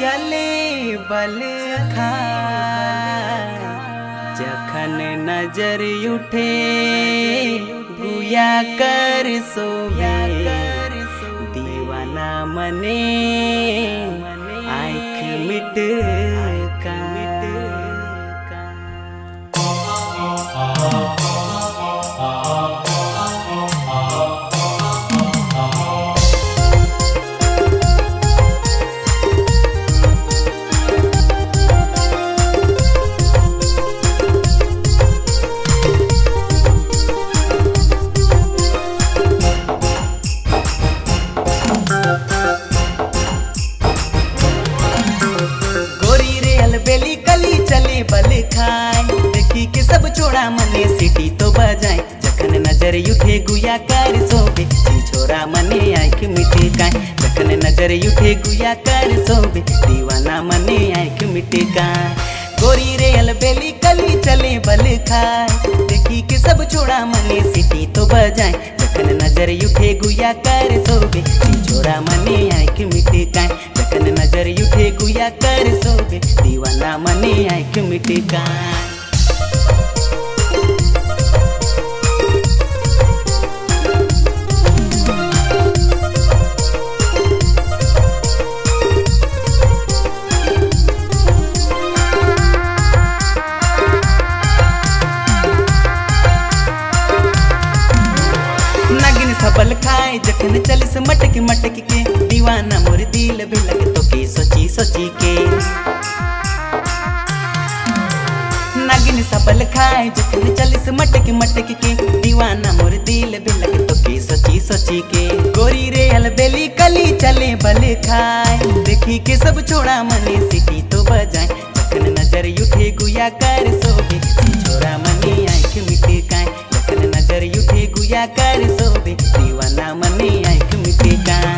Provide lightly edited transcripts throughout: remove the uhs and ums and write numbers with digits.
चले बल खाए जखन नजर उठे गुया कर सोवे दीवाना मने आँख मिट का बेली कली चले बल खाए देखी के सब छोड़ा मने सीटी तो बजाए जखन नजर उठे गुया कर सोबे छोरा मने आँख मिटे काए जखन नजर उठे गुया कर सोबे दीवाना मने आँख मिटे काए गोरी रे अलबेली कली चले बल खाए देखी के सब छोड़ा मने सीटी तो बजाए जखन नजर उठे गुया कर सोबे छोरा मने आँख मिटे काए जखन नजर उठे गुया कर सोबे दीवाना मने आँख मिटे काए सबल खाए जखन चलिस मटक मटक के दीवाना मोर दिल भी लगे तो के सोची सोची के नागिन सबल खाए जखन चलिस मटक मटक के दीवाना मोर दिल भी लगे तो के सोची सोची के गोरी रे अलबेली कली चले बल खाए देखी के सब छोड़ा मने सीटी तो बजाए जखन नजर उठे गुया कर सोबे छोरा मने आँख मिटे काए जखन नजर उठे गुया कर सोबे दीवाना मने आँख मिटे काए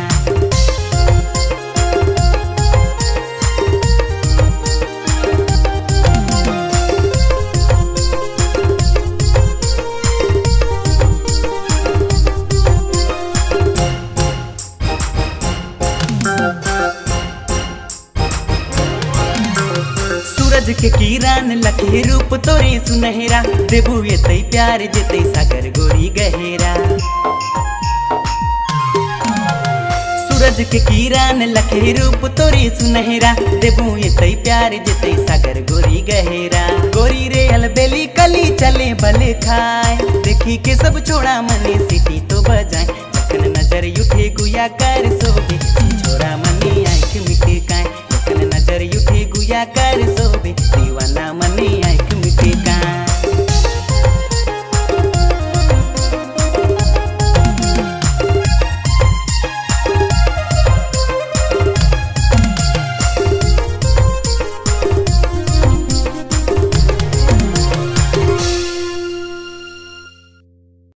सूरज के किरण लखे रूप तोरे सुनहरा देबू एतै प्यार जेतै सागर गोरी गहेरा सूरज के किरण लखे रूप तोरे सुनहरा देबू एतै प्यार जेतै सागर गोरी गहेरा गोरी रे अलबेली कली चले बल खाए देखी के सब छोड़ा मने सीटी तो बजाए जखन नजर उठे गुया कर सोबे छोरा मने आँख मिटे काए जखन नजर उठे गुया कर सोबे